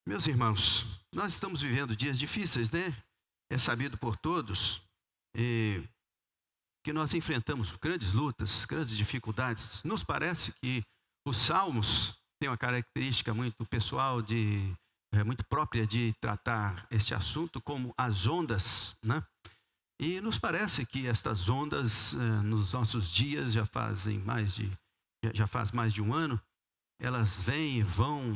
Meus irmãos, nós estamos vivendo dias difíceis, né? É sabido por todos que nós enfrentamos grandes lutas, grandes dificuldades. Nos parece que os salmos têm uma característica muito pessoal, muito própria de tratar este assunto como as ondas, né? E nos parece que estas ondas, nos nossos dias, já faz mais de um ano, elas vêm e vão,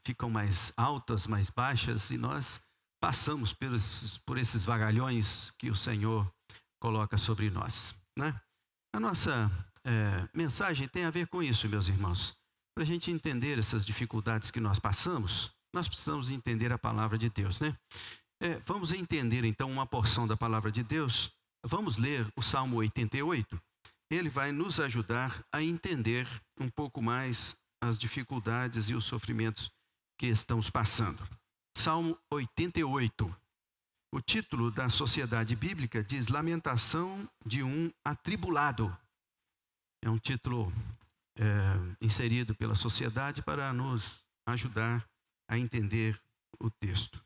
ficam mais altas, mais baixas, e nós passamos por esses vagalhões que o Senhor coloca sobre nós, né? A nossa mensagem tem a ver com isso, meus irmãos. Para a gente entender essas dificuldades que nós passamos, nós precisamos entender a palavra de Deus, né? Vamos entender então uma porção da palavra de Deus. Vamos ler o Salmo 88. Ele vai nos ajudar a entender um pouco mais as dificuldades e os sofrimentos que estamos passando. Salmo 88. O título da Sociedade Bíblica diz Lamentação de um Atribulado. É um título inserido pela sociedade para nos ajudar a entender o texto.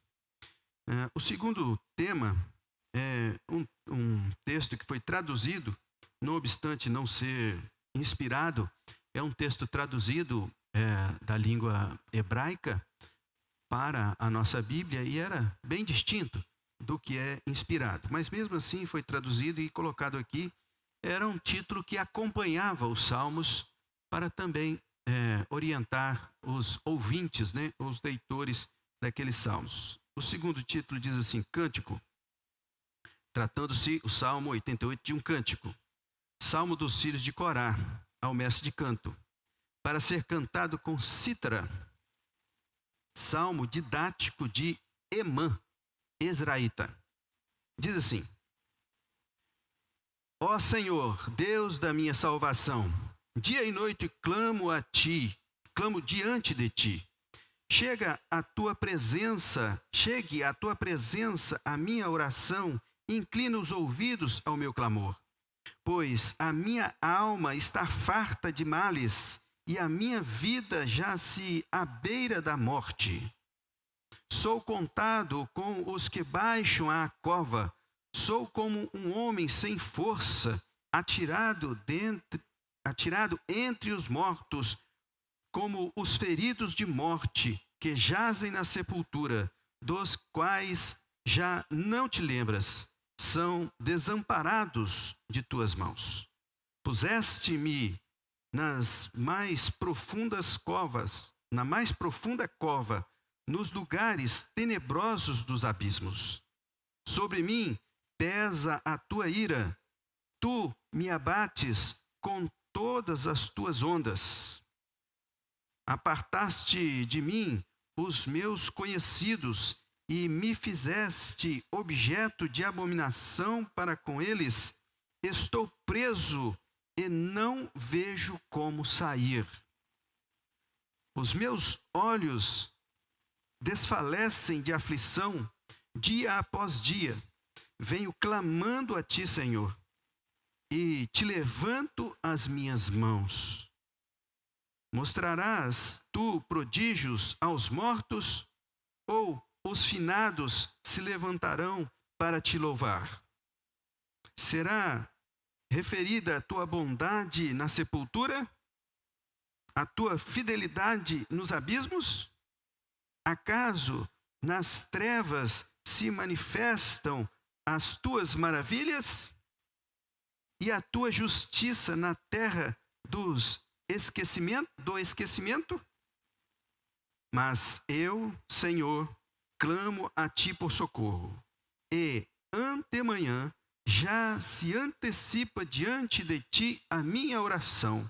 O segundo tema é um texto que foi traduzido, não obstante não ser inspirado, é um texto traduzido da língua hebraica para a nossa Bíblia e era bem distinto do que é inspirado. Mas mesmo assim foi traduzido e colocado aqui. Era um título que acompanhava os salmos para também orientar os ouvintes, né, os leitores daqueles salmos. O segundo título diz assim, Cântico, tratando-se o Salmo 88 de um cântico. Salmo dos filhos de Corá, ao mestre de canto, para ser cantado com cítara. Salmo didático de Emã, Ezraíta. Diz assim, Ó Senhor, Deus da minha salvação, dia e noite clamo a ti, clamo diante de ti. Chegue à tua presença a minha oração, inclina os ouvidos ao meu clamor. Pois a minha alma está farta de males, e a minha vida jaz-se à beira da morte. Sou contado com os que baixam à cova, sou como um homem sem força, atirado entre os mortos, como os feridos de morte que jazem na sepultura, dos quais já não te lembras, são desamparados de tuas mãos. Puseste-me nas mais profundas covas, na mais profunda cova, nos lugares tenebrosos dos abismos. Sobre mim pesa a tua ira, tu me abates com todas as tuas ondas. Apartaste de mim os meus conhecidos e me fizeste objeto de abominação para com eles. Estou preso e não vejo como sair. Os meus olhos desfalecem de aflição, dia após dia. Venho clamando a ti, Senhor, e te levanto as minhas mãos. Mostrarás tu prodígios aos mortos, ou os finados se levantarão para te louvar? Será referida a tua bondade na sepultura? A tua fidelidade nos abismos? Acaso nas trevas se manifestam as tuas maravilhas? E a tua justiça na terra do esquecimento? Mas eu, Senhor, clamo a ti por socorro, e antemanhã já se antecipa diante de ti a minha oração,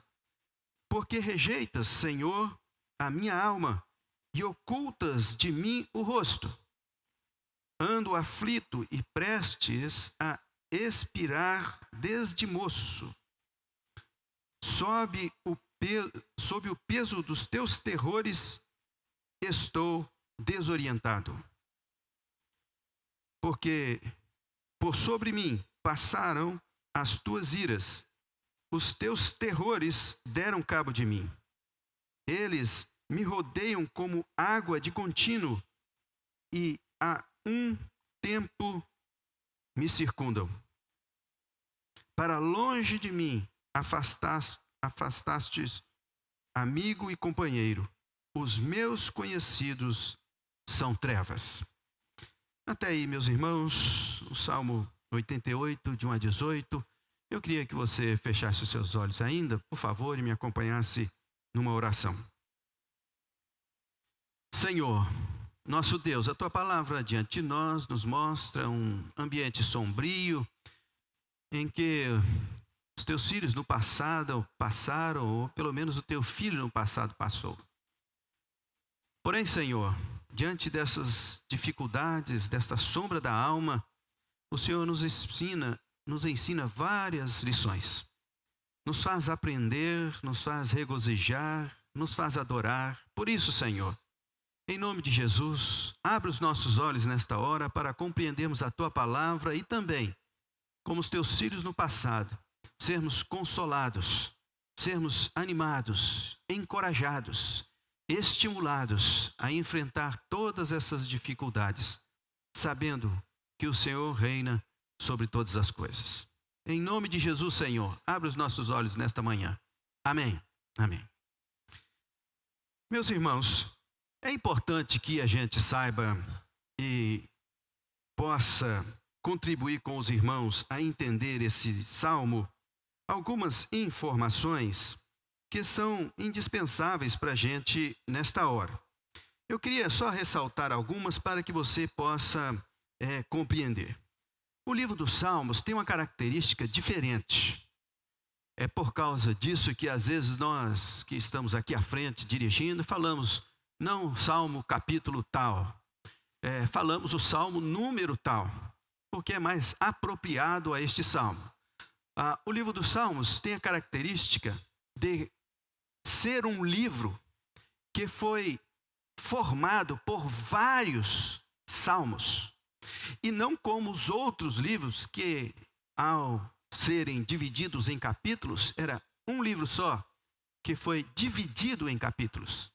porque rejeitas, Senhor, a minha alma, e ocultas de mim o rosto. Ando aflito e prestes a expirar desde moço. Sob o peso dos teus terrores, estou desorientado. Porque por sobre mim passaram as tuas iras, os teus terrores deram cabo de mim. Eles me rodeiam como água de contínuo, e a um tempo me circundam. Para longe de mim afastastes amigo e companheiro. Os meus conhecidos são trevas. Até aí, meus irmãos, o Salmo 88, de 1 a 18. Eu queria que você fechasse os seus olhos ainda, por favor, e me acompanhasse numa oração. Senhor, nosso Deus, a tua palavra diante de nós nos mostra um ambiente sombrio em que os teus filhos no passado passaram, ou pelo menos o teu filho no passado passou. Porém, Senhor, diante dessas dificuldades, desta sombra da alma, o Senhor nos ensina várias lições. Nos faz aprender, nos faz regozijar, nos faz adorar. Por isso, Senhor, em nome de Jesus, abre os nossos olhos nesta hora para compreendermos a tua palavra e também, como os teus filhos no passado, sermos consolados, sermos animados, encorajados, estimulados a enfrentar todas essas dificuldades, sabendo que o Senhor reina sobre todas as coisas. Em nome de Jesus, Senhor, abre os nossos olhos nesta manhã. Amém. Amém. Meus irmãos, é importante que a gente saiba e possa contribuir com os irmãos a entender esse salmo, algumas informações que são indispensáveis para a gente nesta hora. Eu queria só ressaltar algumas para que você possa compreender. O livro dos Salmos tem uma característica diferente. É por causa disso que às vezes nós que estamos aqui à frente dirigindo, falamos não Salmo capítulo tal, falamos o Salmo número tal, porque é mais apropriado a este Salmo. O livro dos Salmos tem a característica de ser um livro que foi formado por vários salmos. E não como os outros livros que, ao serem divididos em capítulos, era um livro só, que foi dividido em capítulos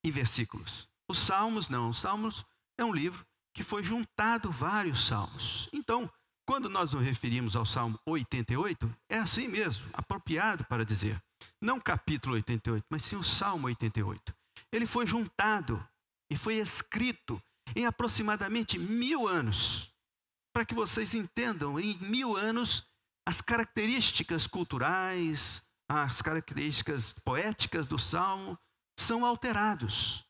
e versículos. Os Salmos não. Os Salmos é um livro que foi juntado vários salmos. Então, quando nós nos referimos ao Salmo 88, é assim mesmo, apropriado para dizer. Não capítulo 88, mas sim o Salmo 88. Ele foi juntado e foi escrito em aproximadamente 1000 anos. Para que vocês entendam, em 1000 anos, as características culturais, as características poéticas do Salmo são alterados.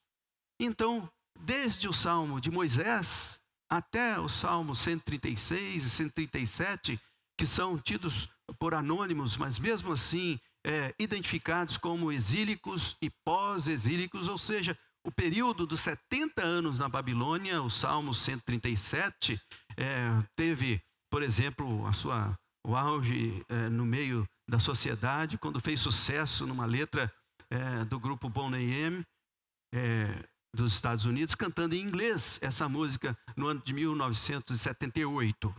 Então, desde o Salmo de Moisés até o Salmo 136 e 137, que são tidos por anônimos, mas mesmo assim identificados como exílicos e pós-exílicos, ou seja, o período dos 70 anos na Babilônia, o Salmo 137, teve, por exemplo, o auge no meio da sociedade, quando fez sucesso numa letra do grupo Boney M, dos Estados Unidos, cantando em inglês essa música no ano de 1978.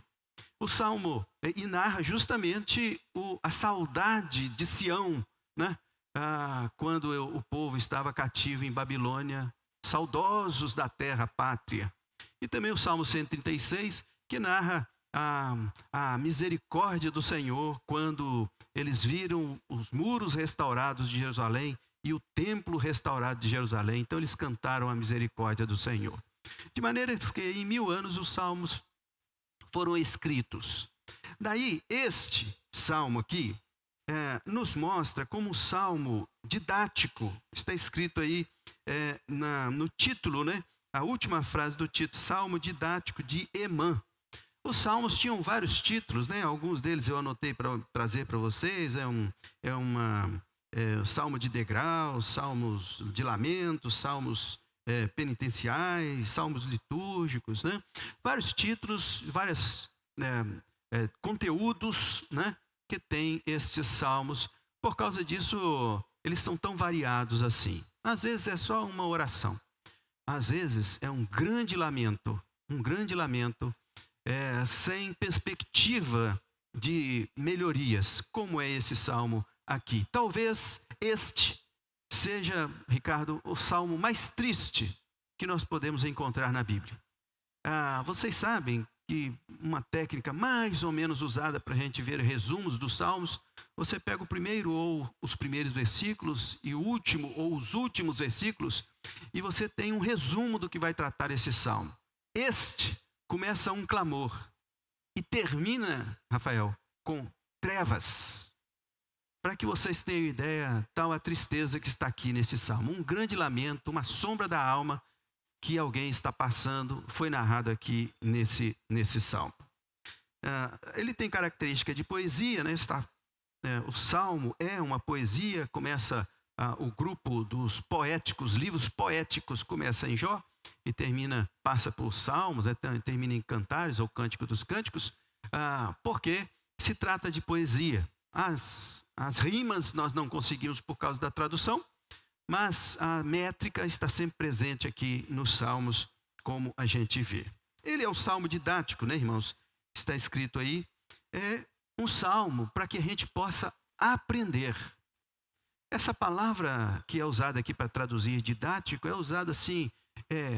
O Salmo narra justamente a saudade de Sião, né? Quando o povo estava cativo em Babilônia, saudosos da terra pátria. E também o Salmo 136, que narra a misericórdia do Senhor quando eles viram os muros restaurados de Jerusalém e o templo restaurado de Jerusalém. Então eles cantaram a misericórdia do Senhor. De maneira que em 1000 anos os salmos foram escritos. Daí este salmo aqui nos mostra como um salmo didático. Está escrito aí no título, né? A última frase do título, Salmo didático de Emã. Os salmos tinham vários títulos, né? Alguns deles eu anotei para trazer para vocês. Salmo de degraus, salmos de lamento, salmos penitenciais, salmos litúrgicos, né? Vários títulos, vários conteúdos, né? Que tem estes salmos. Por causa disso, eles são tão variados assim. Às vezes é só uma oração. Às vezes é um grande lamento sem perspectiva de melhorias, como é esse salmo aqui. Talvez este seja, Ricardo, o salmo mais triste que nós podemos encontrar na Bíblia. Vocês sabem que uma técnica mais ou menos usada para a gente ver resumos dos salmos, você pega o primeiro ou os primeiros versículos e o último ou os últimos versículos, e você tem um resumo do que vai tratar esse salmo. Este começa um clamor e termina, Rafael, com trevas. Para que vocês tenham ideia, tal a tristeza que está aqui nesse salmo. Um grande lamento, uma sombra da alma que alguém está passando, foi narrado aqui nesse salmo. Ele tem característica de poesia, né? O salmo é uma poesia, começa o grupo dos poéticos, livros poéticos, começa em Jó e passa por salmos, termina em cantares ou cântico dos cânticos, porque se trata de poesia. As rimas nós não conseguimos por causa da tradução, mas a métrica está sempre presente aqui nos salmos, como a gente vê. Ele é um salmo didático, né, irmãos? Está escrito aí, é um salmo para que a gente possa aprender. Essa palavra que é usada aqui para traduzir didático é usada assim,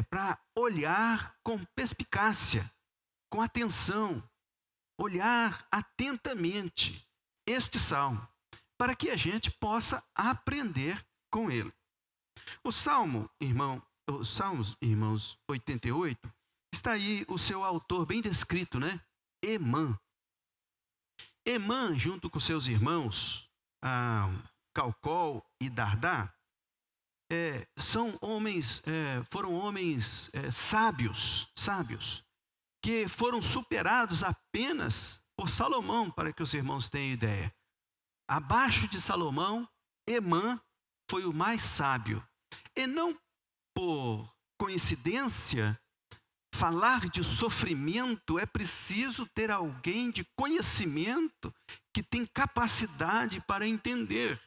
para olhar com perspicácia, com atenção, olhar atentamente este salmo, para que a gente possa aprender com ele. Os Salmos, irmãos, 88, está aí o seu autor bem descrito, né? Emã. Emã, junto com seus irmãos, Calcol e Dardá, foram homens sábios, que foram superados apenas por Salomão, para que os irmãos tenham ideia. Abaixo de Salomão, Emã foi o mais sábio. E não por coincidência, falar de sofrimento é preciso ter alguém de conhecimento que tem capacidade para entender.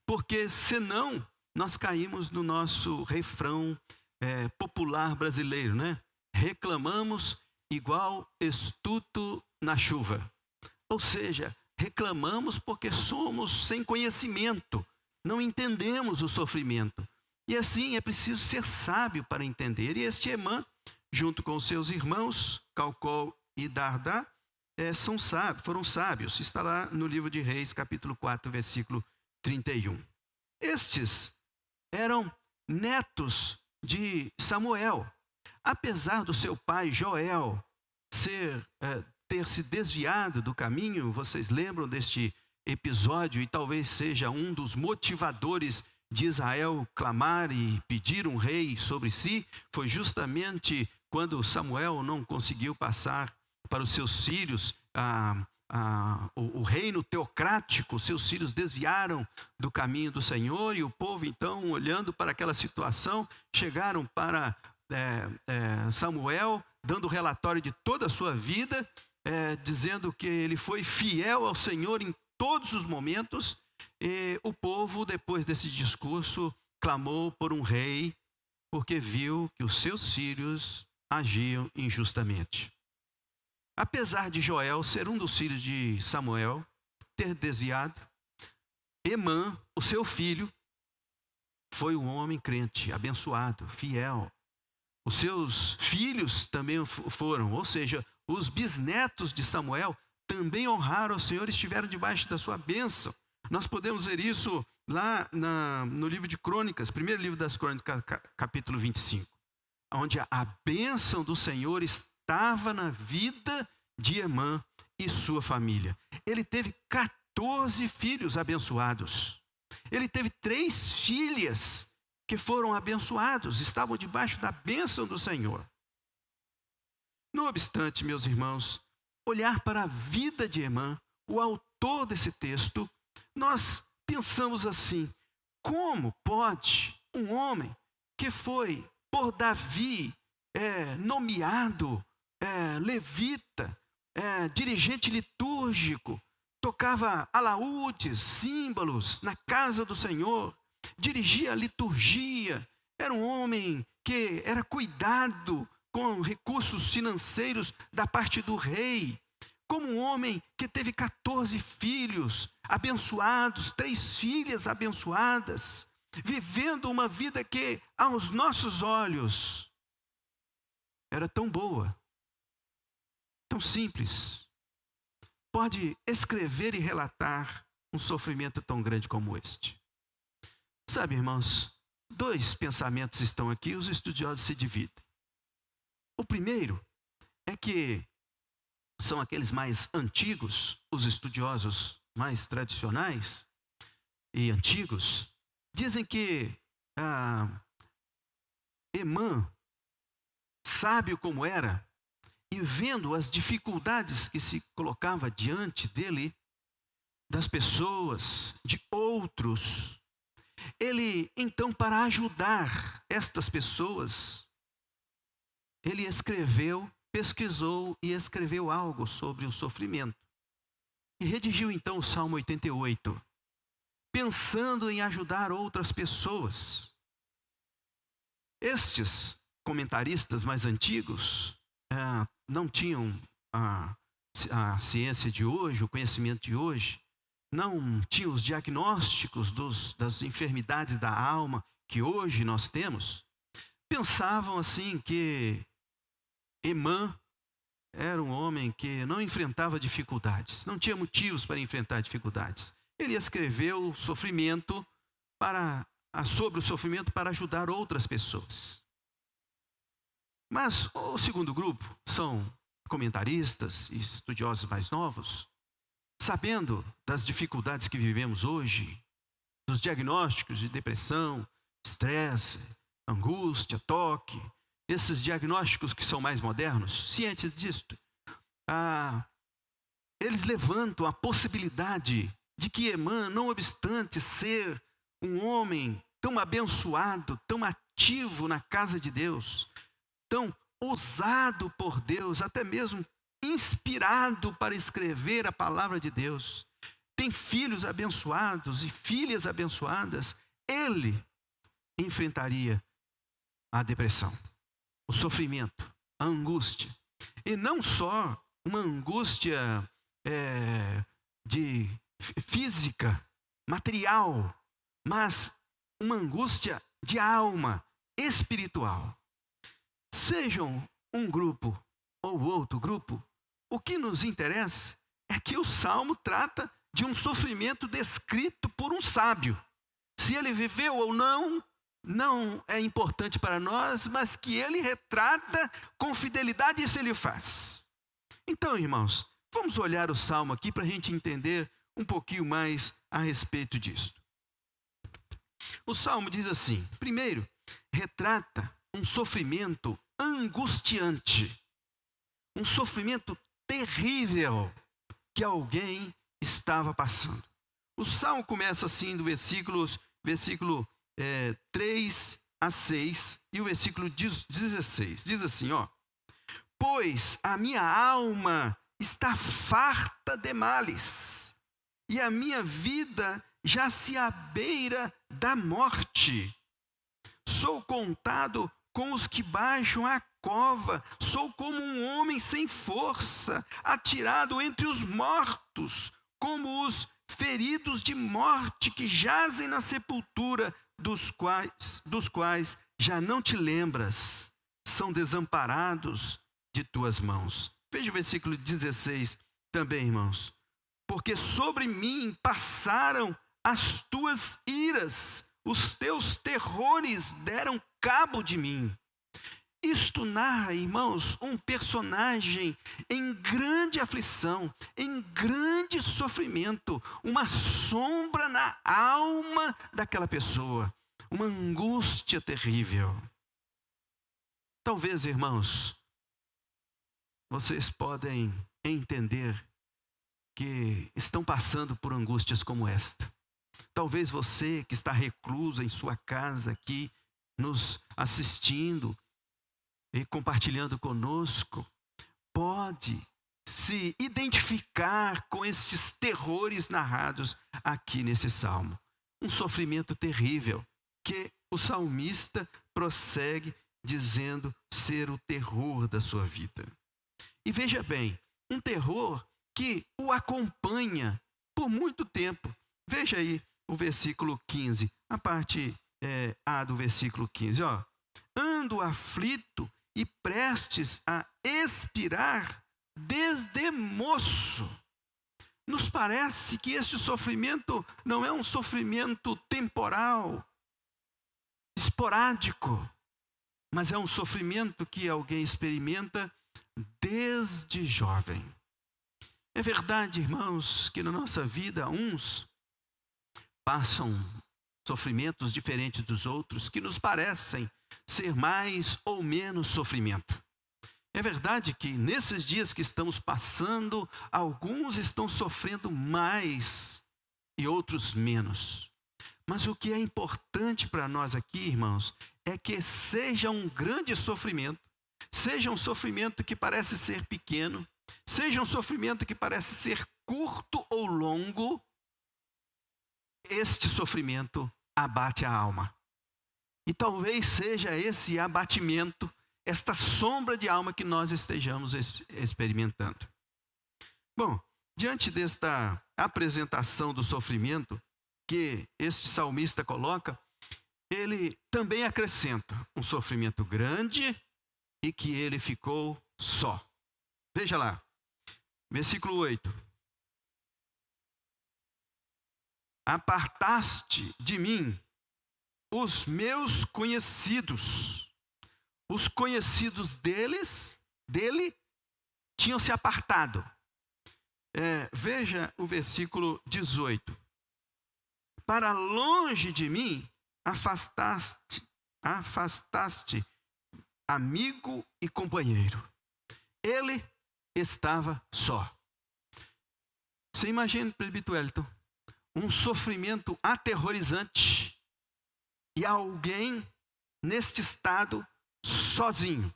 Porque senão nós caímos no nosso refrão popular brasileiro, né? Reclamamos igual estuto na chuva. Ou seja, reclamamos porque somos sem conhecimento, não entendemos o sofrimento. E assim é preciso ser sábio para entender. E este Emã, junto com seus irmãos, Calcol e Dardá, foram sábios. Está lá no livro de Reis, capítulo 4, versículo 31. Estes eram netos de Samuel. Apesar do seu pai Joel ter se desviado do caminho, vocês lembram deste episódio e talvez seja um dos motivadores de Israel clamar e pedir um rei sobre si, foi justamente quando Samuel não conseguiu passar para os seus filhos o reino teocrático. Seus filhos desviaram do caminho do Senhor e o povo então, olhando para aquela situação, chegaram para Samuel, dando relatório de toda a sua vida, dizendo que ele foi fiel ao Senhor em todos os momentos. E o povo, depois desse discurso, clamou por um rei, porque viu que os seus filhos agiam injustamente. Apesar de Joel ser um dos filhos de Samuel, ter desviado, Emã, o seu filho, foi um homem crente, abençoado, fiel. Os seus filhos também foram, ou seja, os bisnetos de Samuel também honraram o Senhor e estiveram debaixo da sua bênção. Nós podemos ver isso lá no livro de Crônicas, primeiro livro das Crônicas, capítulo 25, onde a bênção do Senhor estava na vida de Emã e sua família. Ele teve 14 filhos abençoados. Ele teve 3 filhas que foram abençoados, estavam debaixo da bênção do Senhor. Não obstante, meus irmãos, olhar para a vida de Emã, o autor desse texto, nós pensamos assim: como pode um homem que foi por Davi nomeado levita, dirigente litúrgico, tocava alaúdes, símbolos na casa do Senhor, dirigia a liturgia, era um homem que era cuidado com recursos financeiros da parte do rei, como um homem que teve 14 filhos abençoados, 3 filhas abençoadas, vivendo uma vida que, aos nossos olhos, era tão boa, tão simples, pode escrever e relatar um sofrimento tão grande como este. Sabe, irmãos, dois pensamentos estão aqui, os estudiosos se dividem. O primeiro é que são aqueles mais antigos, os estudiosos mais tradicionais e antigos, dizem que Emã, sábio como era, e vendo as dificuldades que se colocava diante dele, das pessoas, de outros, ele então, para ajudar estas pessoas, ele pesquisou e escreveu algo sobre o sofrimento. E redigiu então o Salmo 88, pensando em ajudar outras pessoas. Estes comentaristas mais antigos não tinham a ciência de hoje, o conhecimento de hoje, não tinham os diagnósticos das enfermidades da alma que hoje nós temos. Pensavam assim que Emã era um homem que não enfrentava dificuldades, não tinha motivos para enfrentar dificuldades. Ele escreveu o sofrimento sobre o sofrimento para ajudar outras pessoas. Mas o segundo grupo são comentaristas e estudiosos mais novos, sabendo das dificuldades que vivemos hoje, dos diagnósticos de depressão, estresse, angústia, toque, esses diagnósticos que são mais modernos, cientes disto, eles levantam a possibilidade de que Emã, não obstante ser um homem tão abençoado, tão ativo na casa de Deus, tão ousado por Deus, até mesmo inspirado para escrever a palavra de Deus, tem filhos abençoados e filhas abençoadas, ele enfrentaria a depressão, o sofrimento, a angústia. E não só uma angústia de física, material, mas uma angústia de alma, espiritual. Sejam um grupo ou outro grupo, o que nos interessa é que o Salmo trata de um sofrimento descrito por um sábio. Se ele viveu ou não, não é importante para nós, mas que ele retrata com fidelidade, isso ele faz. Então, irmãos, vamos olhar o Salmo aqui para a gente entender um pouquinho mais a respeito disso. O Salmo diz assim, primeiro, retrata um sofrimento angustiante, um sofrimento terrível que alguém estava passando. O Salmo começa assim do versículo 3 a 6 e o versículo 16. Diz assim, pois a minha alma está farta de males, e a minha vida já se abeira da morte. Sou contado com os que baixam a cova, sou como um homem sem força, atirado entre os mortos, como os feridos de morte que jazem na sepultura, dos quais já não te lembras, são desamparados de tuas mãos. Veja o versículo 16 também, irmãos. Porque sobre mim passaram as tuas iras, os teus terrores deram cabo de mim. Isto narra, irmãos, um personagem em grande aflição, em grande sofrimento, uma sombra na alma daquela pessoa, uma angústia terrível. Talvez, irmãos, vocês podem entender que estão passando por angústias como esta. Talvez você que está recluso em sua casa aqui, nos assistindo e compartilhando conosco, pode se identificar com esses terrores narrados aqui nesse salmo. Um sofrimento terrível que o salmista prossegue dizendo ser o terror da sua vida. E veja bem, um terror que o acompanha por muito tempo. Veja aí o versículo 15, a parte A do versículo 15. Ando aflito e prestes a expirar desde moço. Nos parece que este sofrimento não é um sofrimento temporal, esporádico, mas é um sofrimento que alguém experimenta desde jovem. É verdade, irmãos, que na nossa vida uns passam sofrimentos diferentes dos outros, que nos parecem ser mais ou menos sofrimento. É verdade que nesses dias que estamos passando, alguns estão sofrendo mais e outros menos. Mas o que é importante para nós aqui, irmãos, é que seja um grande sofrimento, seja um sofrimento que parece ser pequeno, seja um sofrimento que parece ser curto ou longo, este sofrimento abate a alma. E talvez seja esse abatimento, esta sombra de alma que nós estejamos experimentando. Bom, diante desta apresentação do sofrimento que este salmista coloca, ele também acrescenta um sofrimento grande e que ele ficou só. Veja lá, versículo 8. Apartaste de mim os meus conhecidos. Os conhecidos dele tinham se apartado. Veja o versículo 18. Para longe de mim afastaste amigo e companheiro. Ele estava só. Você imagina, presbítero Wellington, um sofrimento aterrorizante e alguém neste estado sozinho.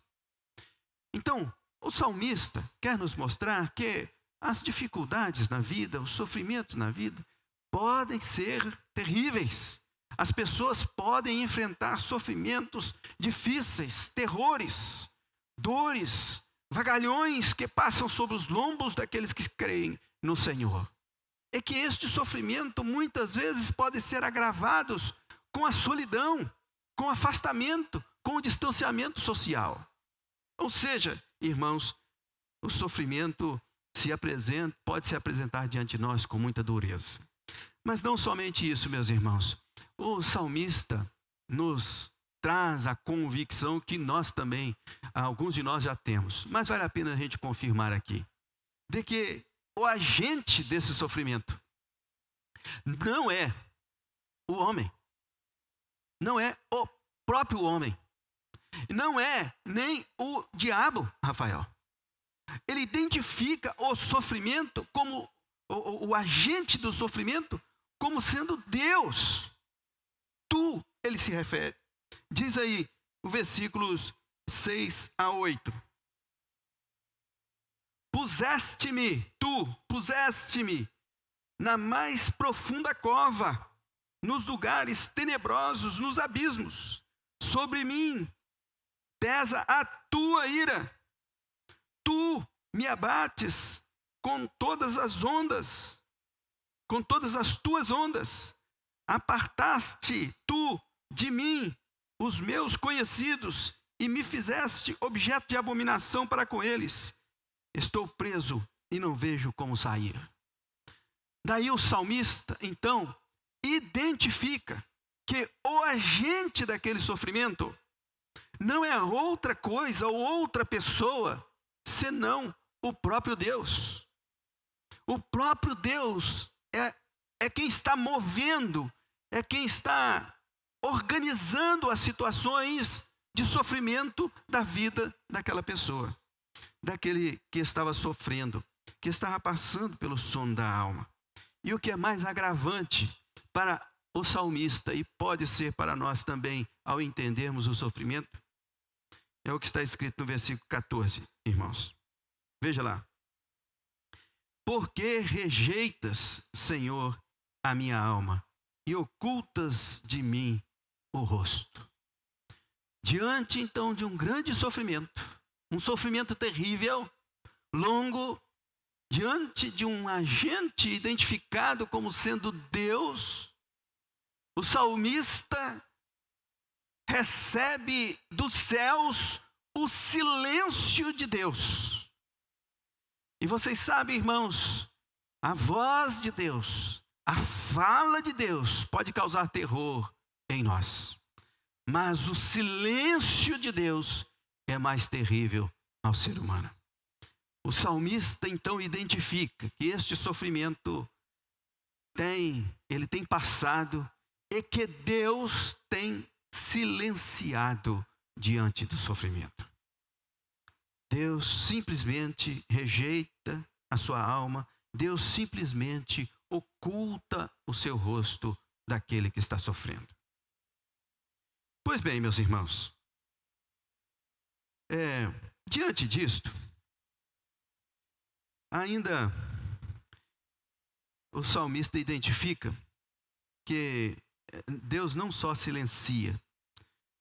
Então, o salmista quer nos mostrar que as dificuldades na vida, os sofrimentos na vida, podem ser terríveis. As pessoas podem enfrentar sofrimentos difíceis, terrores, dores, vagalhões que passam sobre os lombos daqueles que creem no Senhor. É que este sofrimento muitas vezes pode ser agravados com a solidão, com o afastamento, com o distanciamento social. Ou seja, irmãos, o sofrimento pode se apresentar diante de nós com muita dureza. Mas não somente isso, meus irmãos. O salmista nos traz a convicção que nós também, alguns de nós já temos, mas vale a pena a gente confirmar aqui, de que o agente desse sofrimento não é o homem, não é o próprio homem, não é nem o diabo, Rafael. Ele identifica o sofrimento como o agente do sofrimento como sendo Deus. Ele se refere. Diz aí o versículos 6 a 8. Puseste-me na mais profunda cova, nos lugares tenebrosos, nos abismos. Sobre mim pesa a tua ira. Tu me abates com todas as ondas, com todas as tuas ondas. Apartaste tu de mim os meus conhecidos e me fizeste objeto de abominação para com eles. Estou preso e não vejo como sair. Daí o salmista, então, identifica que o agente daquele sofrimento não é outra coisa ou outra pessoa, senão o próprio Deus. O próprio Deus é quem está movendo, é quem está organizando as situações de sofrimento da vida daquela pessoa, daquele que estava sofrendo, que estava passando pelo sono da alma. E o que é mais agravante para o salmista, e pode ser para nós também, ao entendermos o sofrimento, é o que está escrito no versículo 14, irmãos. Veja lá. Por que rejeitas, Senhor, a minha alma e ocultas de mim o rosto? Diante, então, de um grande sofrimento, um sofrimento terrível, longo, diante de um agente identificado como sendo Deus, o salmista recebe dos céus o silêncio de Deus. E vocês sabem, irmãos, a voz de Deus, a fala de Deus pode causar terror em nós. Mas o silêncio de Deus é mais terrível ao ser humano. O salmista então identifica que este sofrimento ele tem passado e que Deus tem silenciado diante do sofrimento. Deus simplesmente rejeita a sua alma, Deus simplesmente oculta o seu rosto daquele que está sofrendo. Pois bem, meus irmãos, diante disto, ainda o salmista identifica que Deus não só silencia,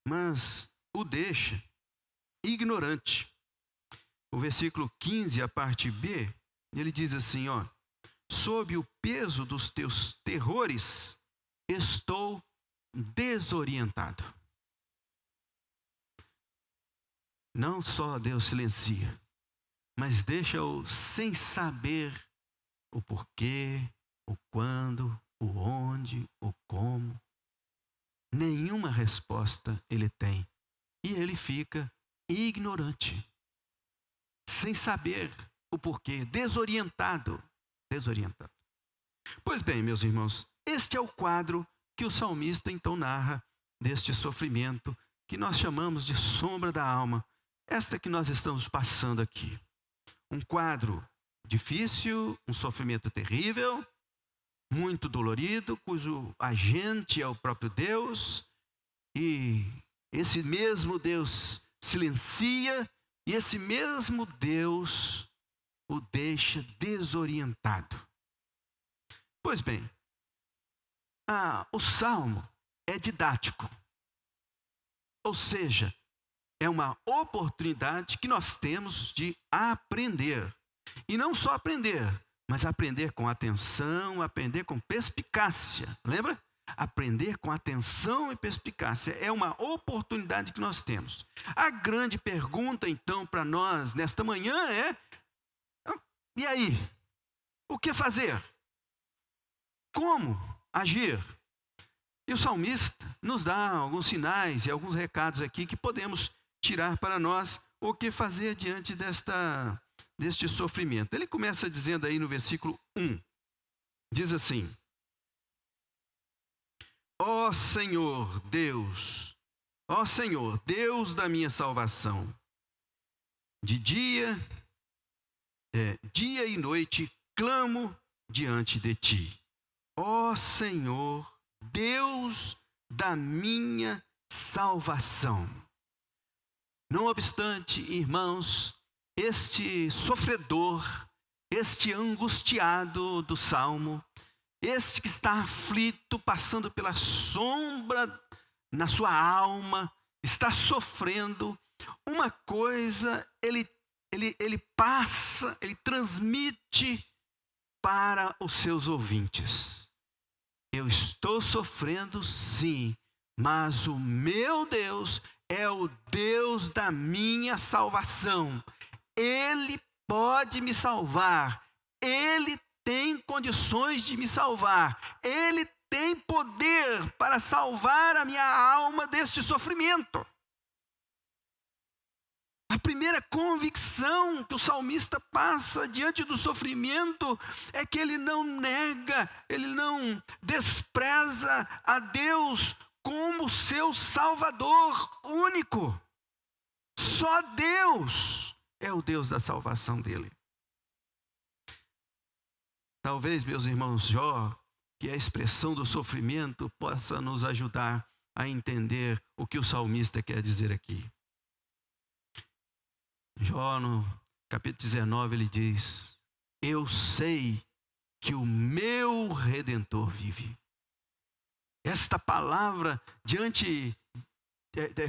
mas o deixa ignorante. O versículo 15, a parte B, ele diz assim, sob o peso dos teus terrores, estou desorientado. Não só Deus silencia, mas deixa-o sem saber o porquê, o quando, o onde, o como. Nenhuma resposta ele tem. E ele fica ignorante, sem saber o porquê, desorientado. Pois bem, meus irmãos, este é o quadro que o salmista então narra deste sofrimento que nós chamamos de sombra da alma. Esta que nós estamos passando aqui. Um quadro difícil, um sofrimento terrível, muito dolorido, cujo agente é o próprio Deus. E esse mesmo Deus silencia, e esse mesmo Deus o deixa desorientado. Pois bem, o Salmo é didático. Ou seja, é uma oportunidade que nós temos de aprender. E não só aprender, mas aprender com atenção, aprender com perspicácia. Lembra? Aprender com atenção e perspicácia é uma oportunidade que nós temos. A grande pergunta, então, para nós nesta manhã é: e aí? O que fazer? Como agir? E o salmista nos dá alguns sinais e alguns recados aqui que podemos tirar para nós o que fazer diante deste sofrimento. Ele começa dizendo aí no versículo 1, diz assim: ó Senhor Deus da minha salvação, de dia e noite clamo diante de ti. Ó Senhor, Deus da minha salvação. Não obstante, irmãos, este sofredor, este angustiado do Salmo, este que está aflito, passando pela sombra na sua alma, está sofrendo, uma coisa ele passa, ele transmite para os seus ouvintes. Eu estou sofrendo, sim, mas o meu Deus é o Deus da minha salvação. Ele pode me salvar. Ele tem condições de me salvar. Ele tem poder para salvar a minha alma deste sofrimento. A primeira convicção que o salmista passa diante do sofrimento é que ele não nega, ele não despreza a Deus como seu Salvador único. Só Deus é o Deus da salvação dele. Talvez, meus irmãos, Jó, que é a expressão do sofrimento, possa nos ajudar a entender o que o salmista quer dizer aqui. Jó, no capítulo 19, ele diz: eu sei que o meu Redentor vive. Esta palavra,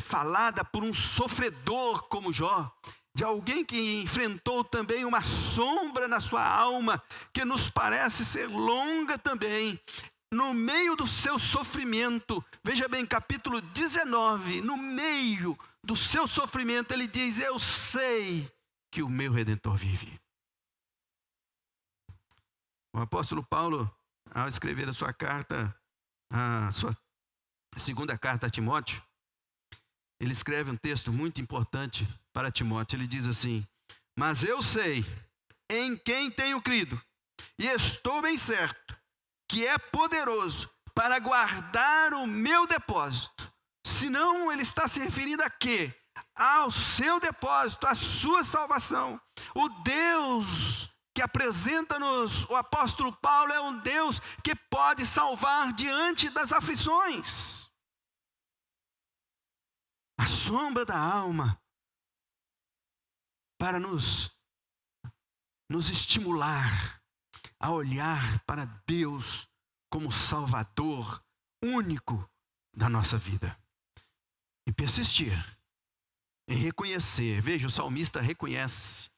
falada por um sofredor como Jó, de alguém que enfrentou também uma sombra na sua alma, que nos parece ser longa também. no meio do seu sofrimento, veja bem, capítulo 19, no meio do seu sofrimento, ele diz: eu sei que o meu Redentor vive. O apóstolo Paulo, ao escrever a sua carta, a sua segunda carta a Timóteo, ele escreve um texto muito importante para Timóteo. Ele diz assim: mas eu sei em quem tenho crido, e estou bem certo que é poderoso para guardar o meu depósito. Senão ele está se referindo a quê? Ao seu depósito, à sua salvação. O Deus que apresenta-nos o apóstolo Paulo é um Deus que pode salvar diante das aflições. A sombra da alma, para nos estimular a olhar para Deus como Salvador único da nossa vida. E persistir em reconhecer. Veja, o salmista reconhece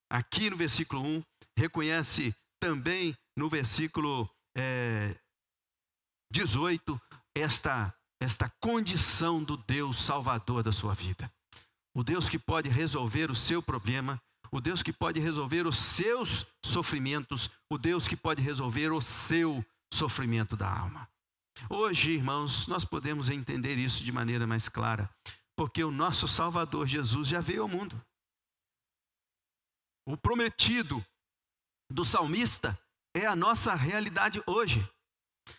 aqui no versículo 1, reconhece também no versículo 18, esta condição do Deus Salvador da sua vida. O Deus que pode resolver o seu problema, o Deus que pode resolver os seus sofrimentos, o Deus que pode resolver o seu sofrimento da alma. Hoje, irmãos, nós podemos entender isso de maneira mais clara, porque o nosso Salvador Jesus já veio ao mundo. O prometido do salmista é a nossa realidade hoje.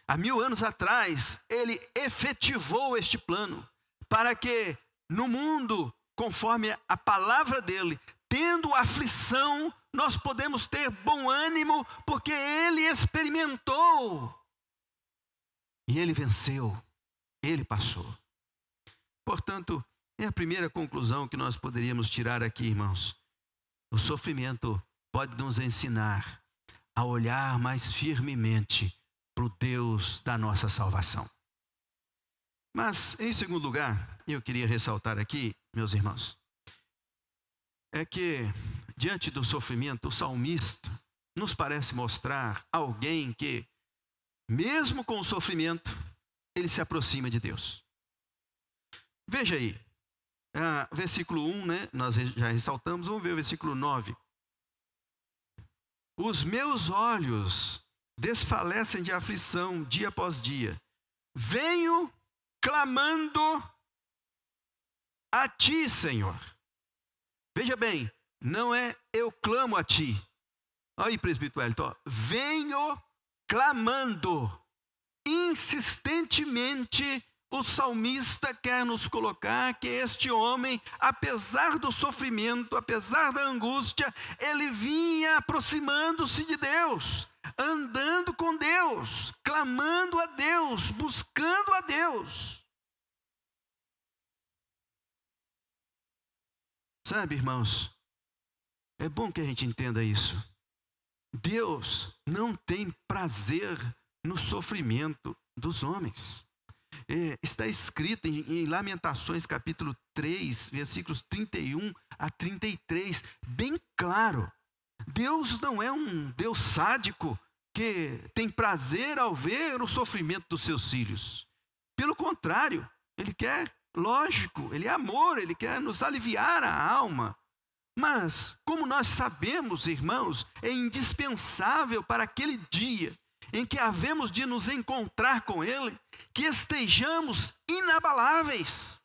Há 1000 anos atrás, ele efetivou este plano para que no mundo, conforme a palavra dele, tendo aflição, nós podemos ter bom ânimo, porque ele experimentou. E ele venceu, ele passou. Portanto, é a primeira conclusão que nós poderíamos tirar aqui, irmãos. O sofrimento pode nos ensinar a olhar mais firmemente para o Deus da nossa salvação. Mas, em segundo lugar, eu queria ressaltar aqui, meus irmãos, é que, diante do sofrimento, o salmista nos parece mostrar alguém que, mesmo com o sofrimento, ele se aproxima de Deus. Veja aí, versículo 1, né, nós já ressaltamos, vamos ver o versículo 9. Os meus olhos desfalecem de aflição dia após dia. Venho clamando a ti, Senhor. Veja bem, não é eu clamo a ti. Olha aí, presbítero Wellington. Venho clamando. Insistentemente, o salmista quer nos colocar que este homem, apesar do sofrimento, apesar da angústia, ele vinha aproximando-se de Deus, andando com Deus, clamando a Deus, buscando a Deus. Sabe, irmãos, é bom que a gente entenda isso. Deus não tem prazer no sofrimento dos homens. Está escrito em Lamentações capítulo 3, versículos 31 a 33, bem claro. Deus não é um Deus sádico que tem prazer ao ver o sofrimento dos seus filhos. Pelo contrário, Ele quer, lógico, Ele é amor, Ele quer nos aliviar a alma. Mas, como nós sabemos, irmãos, é indispensável para aquele dia em que havemos de nos encontrar com Ele, que estejamos inabaláveis,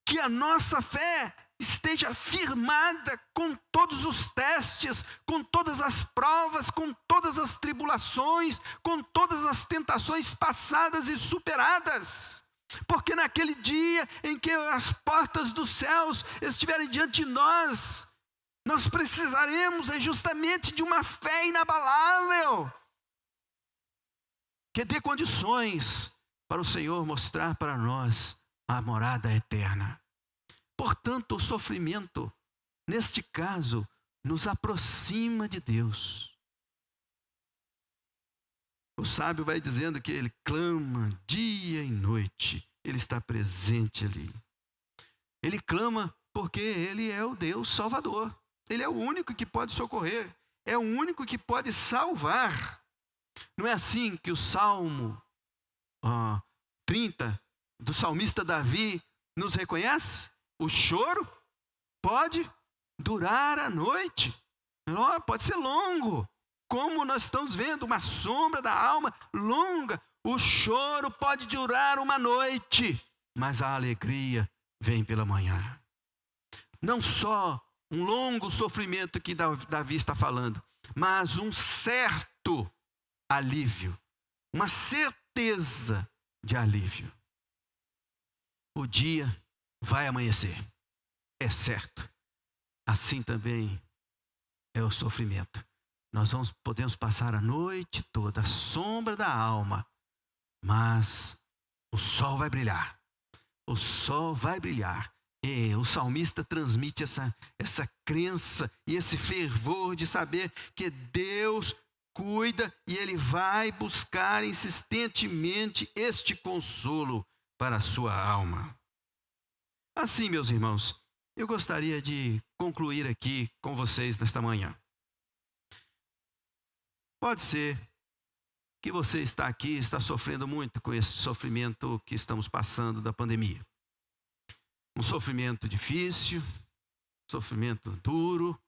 que a nossa fé esteja firmada com todos os testes, com todas as provas, com todas as tribulações, com todas as tentações passadas e superadas. Porque naquele dia em que as portas dos céus estiverem diante de nós precisaremos justamente de uma fé inabalável, que dê condições para o Senhor mostrar para nós a morada eterna. Portanto, o sofrimento, neste caso, nos aproxima de Deus. O sábio vai dizendo que ele clama dia e noite, ele está presente ali. Ele clama porque ele é o Deus Salvador. Ele é o único que pode socorrer, é o único que pode salvar. Não é assim que o Salmo 30 do salmista Davi nos reconhece? O choro pode durar a noite. Pode ser longo. Como nós estamos vendo, uma sombra da alma longa. O choro pode durar uma noite, mas a alegria vem pela manhã. Não só um longo sofrimento que Davi está falando, mas um certo alívio, uma certeza de alívio. O dia vai amanhecer, é certo. Assim também é o sofrimento. Nós podemos passar a noite toda à sombra da alma, mas o sol vai brilhar. O sol vai brilhar. E o salmista transmite essa crença e esse fervor de saber que Deus cuida e Ele vai buscar insistentemente este consolo para a sua alma. Assim, meus irmãos, eu gostaria de concluir aqui com vocês nesta manhã. Pode ser que você está aqui, está sofrendo muito com esse sofrimento que estamos passando da pandemia. Um sofrimento difícil, sofrimento duro,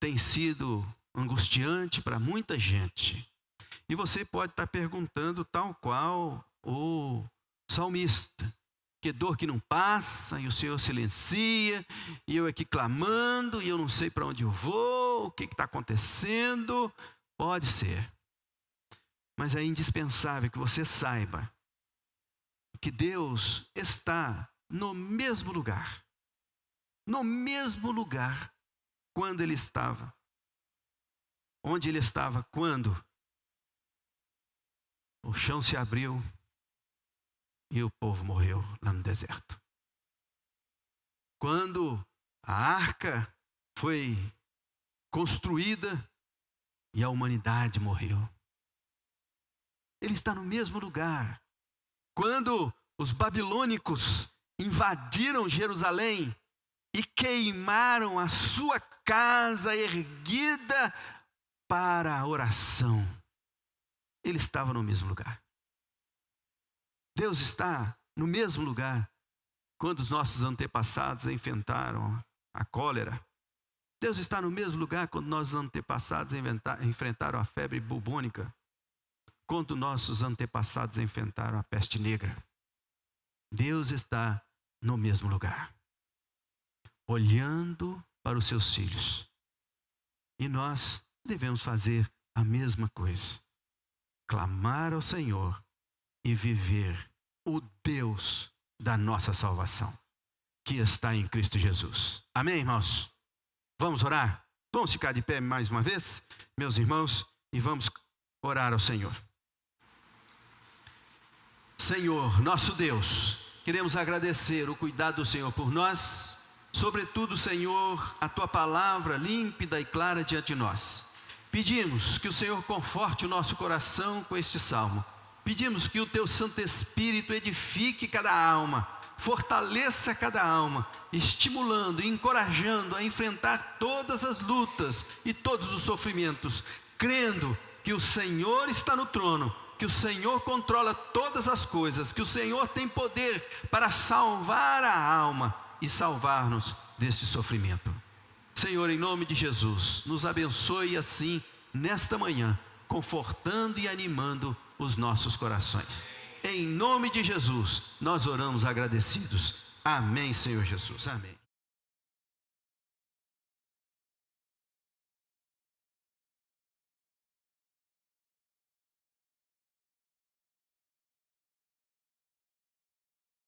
tem sido angustiante para muita gente. E você pode estar perguntando, tal qual o salmista, que dor que não passa, e o Senhor silencia, e eu aqui clamando, e eu não sei para onde eu vou, o que está acontecendo. Pode ser. Mas é indispensável que você saiba que Deus está no mesmo lugar quando Ele estava, onde Ele estava quando o chão se abriu e o povo morreu lá no deserto. Quando a arca foi construída e a humanidade morreu. Ele está no mesmo lugar. Quando os babilônicos invadiram Jerusalém e queimaram a sua casa erguida para a oração, Ele estava no mesmo lugar. Deus está no mesmo lugar quando os nossos antepassados enfrentaram a cólera. Deus está no mesmo lugar quando nossos antepassados enfrentaram a febre bubônica, quando nossos antepassados enfrentaram a peste negra. Deus está no mesmo lugar, olhando para os seus filhos. E nós devemos fazer a mesma coisa. Clamar ao Senhor e viver o Deus da nossa salvação, que está em Cristo Jesus. Amém, irmãos? Vamos orar? Vamos ficar de pé mais uma vez, meus irmãos, e vamos orar ao Senhor. Senhor, nosso Deus, queremos agradecer o cuidado do Senhor por nós, sobretudo, Senhor, a Tua palavra límpida e clara diante de nós. Pedimos que o Senhor conforte o nosso coração com este salmo. Pedimos que o Teu Santo Espírito edifique cada alma, fortaleça cada alma, estimulando e encorajando a enfrentar todas as lutas e todos os sofrimentos, crendo que o Senhor está no trono, que o Senhor controla todas as coisas, que o Senhor tem poder para salvar a alma e salvar-nos deste sofrimento. Senhor, em nome de Jesus, nos abençoe assim nesta manhã, confortando e animando os nossos corações. Em nome de Jesus, nós oramos agradecidos. Amém, Senhor Jesus. Amém.